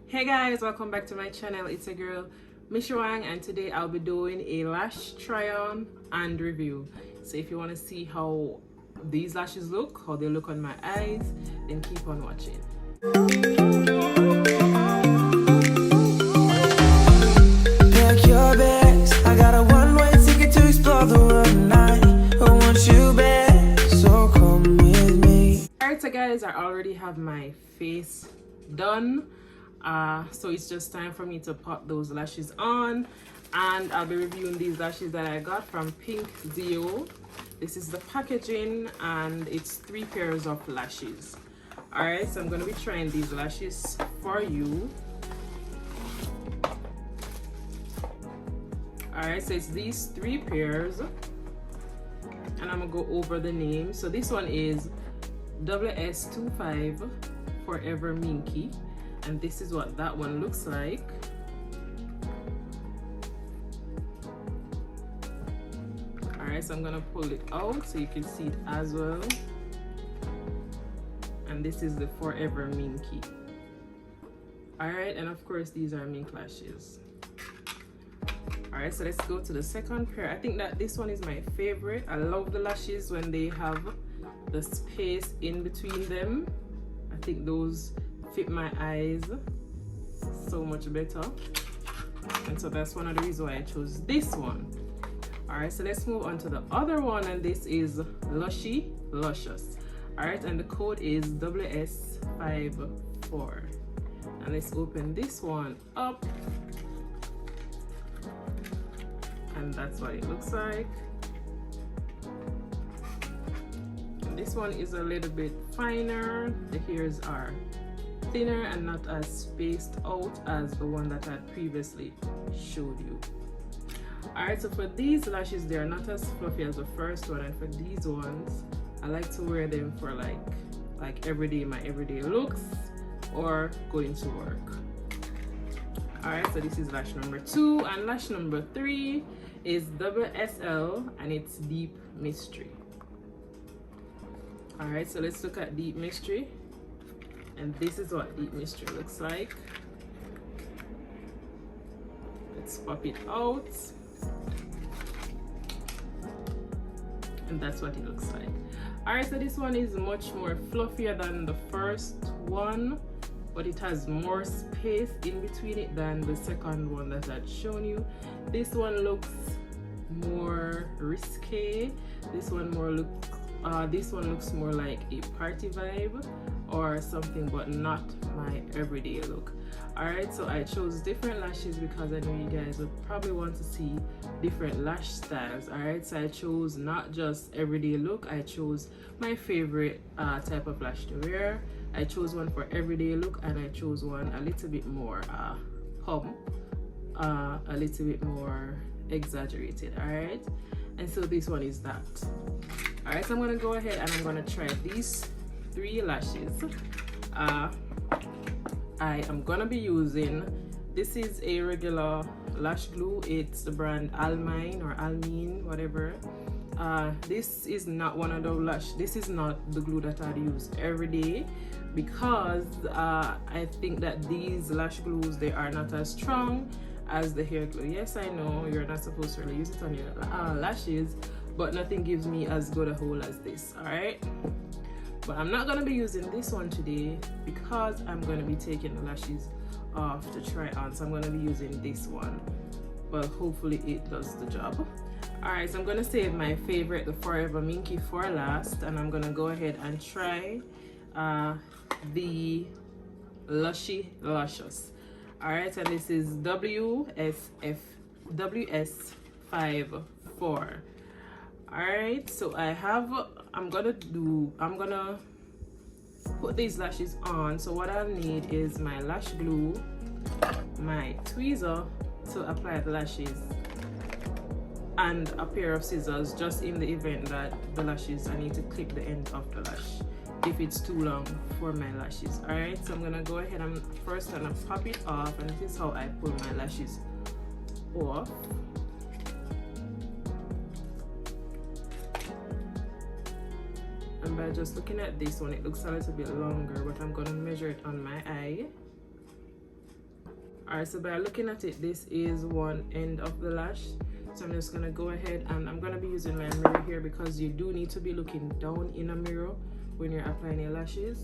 Hey guys, welcome back to my channel. It's a girl, Miss Wang, and today I'll be doing a lash try on and review. So if you want to see how these lashes look, how they look on my eyes, then keep on watching. Pack your bags, I got a one-way ticket to explore the world tonight. I want you back, so come with me. Alright, so guys, I already have my face done. So it's just time for me to pop those lashes on, and I'll be reviewing these lashes that I got from Pinkzio. This is the packaging, and it's 3 pairs of lashes. Alright, so I'm going to be trying these lashes for you. Alright, so it's these 3 pairs, and I'm going to go over the name. So this one is WS25 Forever Minky, and this is what that one looks like. Alright, so I'm gonna pull it out so you can see it as well. And this is the Forever Minky. Alright, and of course these are Mink lashes. Alright, so let's go to the second pair. I think that this one is my favorite. I love the lashes when they have the space in between them. I think those fit my eyes so much better, and so that's one of the reasons why I chose this one. Alright, so let's move on to the other one, and this is Lushy Luscious. Alright, and the code is WS54. And let's open this one up, and that's what it looks like. And this one is a little bit finer. The hairs are thinner and not as spaced out as the one that I previously showed you. Alright, so for these lashes, they are not as fluffy as the first one, and for these ones, I like to wear them for like everyday, my everyday looks, or going to work. Alright, so this is lash number 2, and lash number 3 is WSL, and it's Deep Mystery. Alright, so let's look at Deep Mystery. And this is what Deep Mystery looks like. Let's pop it out. And that's what it looks like. Alright, so this one is much more fluffier than the first one, but it has more space in between it than the second one that I'd shown you. This one looks more risque. This one looks more like a party vibe or something, but not my everyday look. Alright, so I chose different lashes because I know you guys would probably want to see different lash styles. Alright, so I chose not just everyday look, I chose my favorite type of lash to wear. I chose one for everyday look, and I chose one a little bit more a little bit more exaggerated. Alright, and so this one is that. Alright, so I'm gonna go ahead and I'm gonna try these 3 lashes. I am gonna be using, this is a regular lash glue. It's the brand Almine or Almine, whatever. This is not one of the this is not the glue that I'd use every day, because I think that these lash glues, they are not as strong as the hair glue. Yes, I know you're not supposed to really use it on your lashes, but nothing gives me as good a hold as this. Alright, but I'm not going to be using this one today because I'm going to be taking the lashes off to try on. So I'm going to be using this one, but hopefully it does the job. Alright, so I'm going to save my favorite, the Forever Minky, for last, and I'm going to go ahead and try the Lushy Luscious. Alright, and this is WS54. Alright, so I'm gonna put these lashes on. So what I'll need is my lash glue, my tweezer to apply the lashes, and a pair of scissors, just in the event that the lashes, I need to clip the end of the lash if it's too long for my lashes. Alright, so I'm gonna go ahead and first gonna pop it off, and this is how I pull my lashes off. And by just looking at this one, it looks a little bit longer, but I'm gonna measure it on my eye. Alright, so by looking at it, this is one end of the lash. So I'm just gonna go ahead and I'm gonna be using my mirror here because you do need to be looking down in a mirror when you're applying your lashes.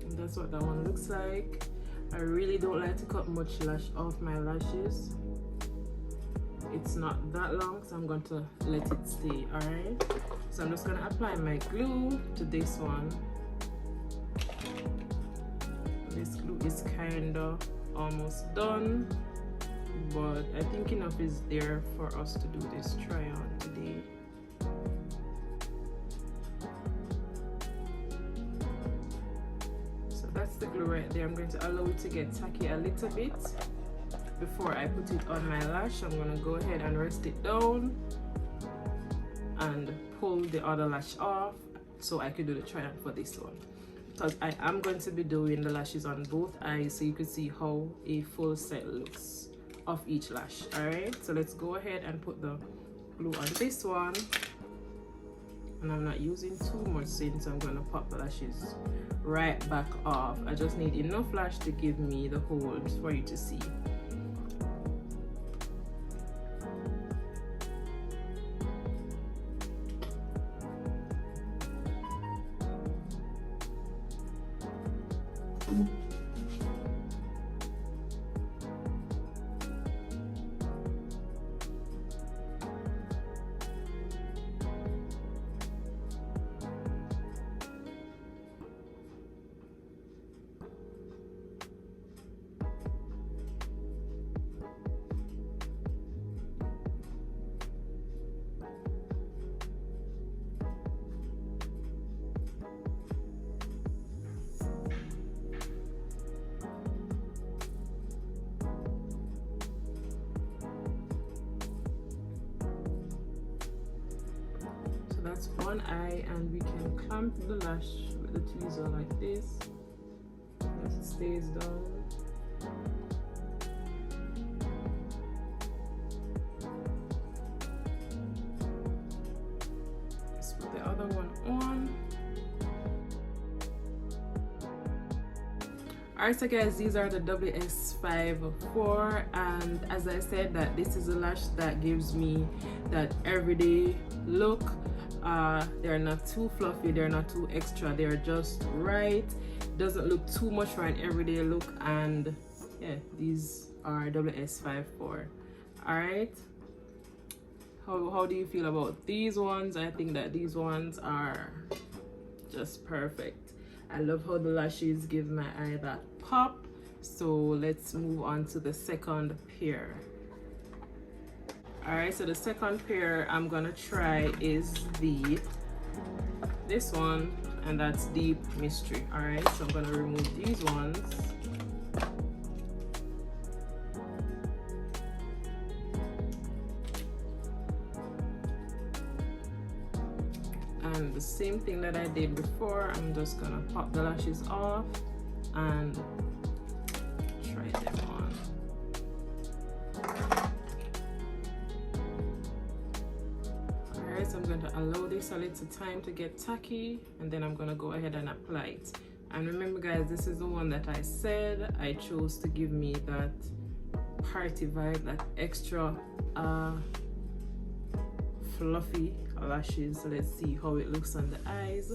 And that's what that one looks like. I really don't like to cut much lash off my lashes. It's not that long, so I'm going to let it stay. Alright, so I'm just going to apply my glue to this one. This glue is kind of almost done, but I think enough is there for us to do this try on today. So that's the glue right there. I'm going to allow it to get tacky a little bit before I put it on my lash. I'm going to go ahead and rest it down and pull the other lash off so I can do the try on for this one, because I am going to be doing the lashes on both eyes so you can see how a full set looks of each lash. Alright, so let's go ahead and put the glue on this one, and I'm not using too much since I'm going to pop the lashes right back off. I just need enough lash to give me the hold for you to see. That's one eye, and we can clamp the lash with the tweezer like this as it stays down. Let's put the other one on. Alright, so guys, these are the WS54, and as I said, that this is a lash that gives me that everyday look. They're not too fluffy, they're not too extra, they're just right. Doesn't look too much for an everyday look, and yeah, these are WS54. Alright, how do you feel about these ones? I think that these ones are just perfect. I love how the lashes give my eye that pop. So let's move on to the second pair. Alright, so the second pair I'm gonna try is this one, and that's Deep Mystery. Alright, so I'm gonna remove these ones. And the same thing that I did before, I'm just gonna pop the lashes off and try them on. Alright, so I'm going to allow this a little time to get tacky, and then I'm going to go ahead and apply it. And remember guys, this is the one that I said I chose to give me that party vibe, that extra fluffy lashes. So let's see how it looks on the eyes.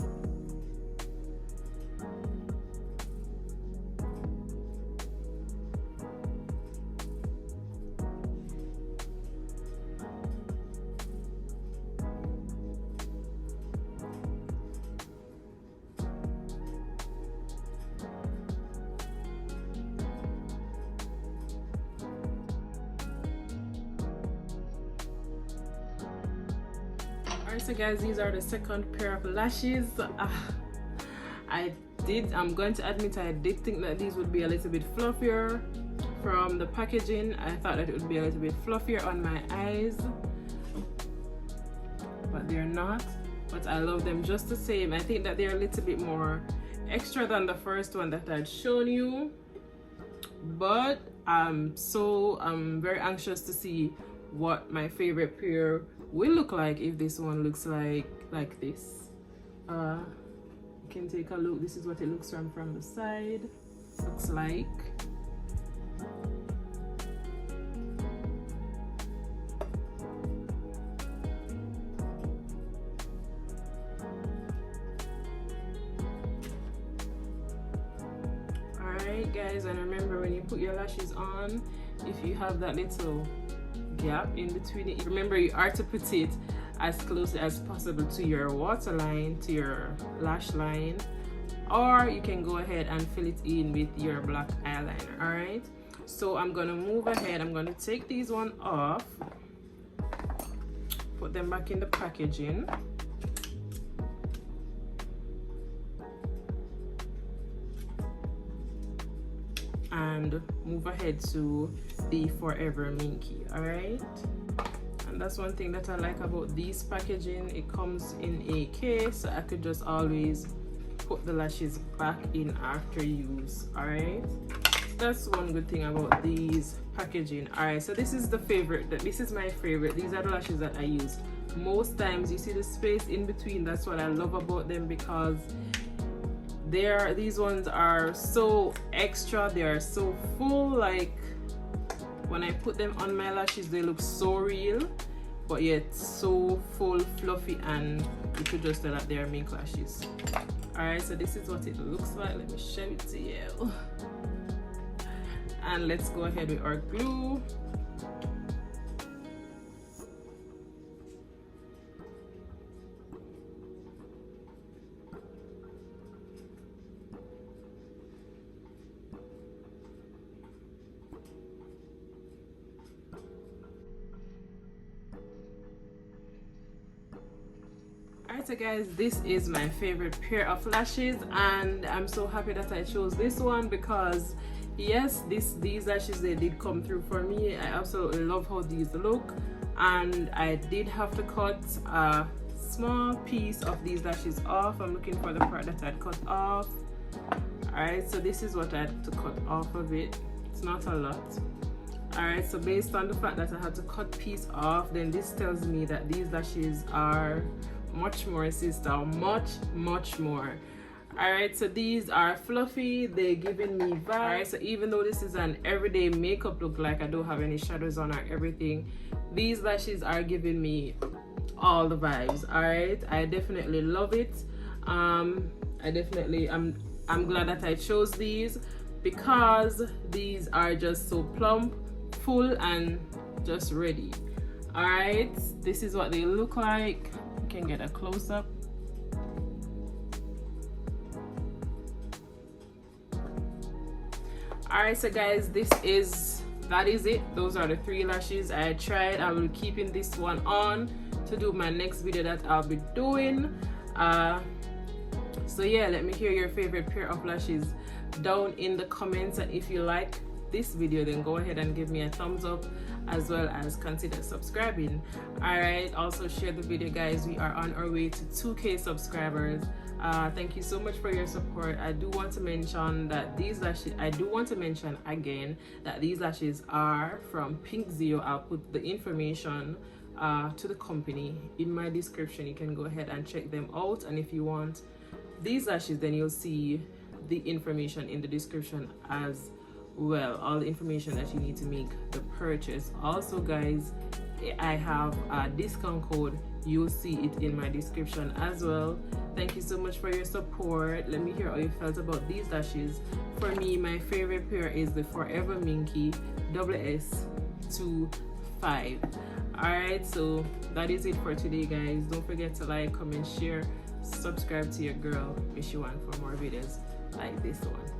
Alright, so guys, these are the second pair of lashes. I'm going to admit I did think that these would be a little bit fluffier from the packaging. I thought that it would be a little bit fluffier on my eyes, but they're not. But I love them just the same. I think that they're a little bit more extra than the first one that I'd shown you, but I'm very anxious to see what my favorite pair will look like if this one looks like this. You can take a look. This is what it looks from the side. Looks like. Alright guys, and remember when you put your lashes on, if you have that little gap in between it, remember you are to put it as close as possible to your waterline, to your lash line, or you can go ahead and fill it in with your black eyeliner. All right, so I'm gonna move ahead. I'm gonna take these one off, put them back in the packaging, and move ahead to the Forever Minky. All right, and that's one thing that I like about these packaging. It comes in a case, so I could just always put the lashes back in after use. All right, that's one good thing about these packaging. All right, so this is the favorite. This is my favorite. These are the lashes that I use most times. You see the space in between. That's what I love about them, because these ones are so extra. They are so full. Like when I put them on my lashes, they look so real, but yet so full, fluffy, and you could just tell that they are Mink lashes. Alright, so this is what it looks like. Let me show it to you. And let's go ahead with our glue. Alright, so guys, this is my favorite pair of lashes, and I'm so happy that I chose this one, because yes, these lashes, they did come through for me. I absolutely love how these look, and I did have to cut a small piece of these lashes off. I'm looking for the part that I'd cut off. Alright, so this is what I had to cut off of it. It's not a lot. Alright, so based on the fact that I had to cut piece off, then this tells me that these lashes are much more, sister, much more. All right, so these are fluffy. They're giving me vibes. All right, so even though this is an everyday makeup look, like I don't have any shadows on or everything, these lashes are giving me all the vibes. All right, I definitely love it. I'm glad that I chose these, because these are just so plump, full, and just ready. All right, this is what they look like. Can get a close-up. Alright, so guys, that is it. Those are the 3 lashes I tried. I will be keeping this one on to do my next video that I'll be doing. So yeah, let me hear your favorite pair of lashes down in the comments, and if you like this video, then go ahead and give me a thumbs up, as well as consider subscribing. All right, also share the video, guys. We are on our way to 2K subscribers. Thank you so much for your support. I do want to mention that these lashes, again that these lashes are from Pinkzio. I'll put the information to the company in my description. You can go ahead and check them out, and if you want these lashes, then you'll see the information in the description as well, all the information that you need to make the purchase. Also, guys, I have a discount code. You'll see it in my description as well. Thank you so much for your support. Let me hear how you felt about these lashes. For me, my favorite pair is the Forever Minky SS25. Alright, so that is it for today, guys. Don't forget to like, comment, share, subscribe to your girl. Wish you one for more videos like this one.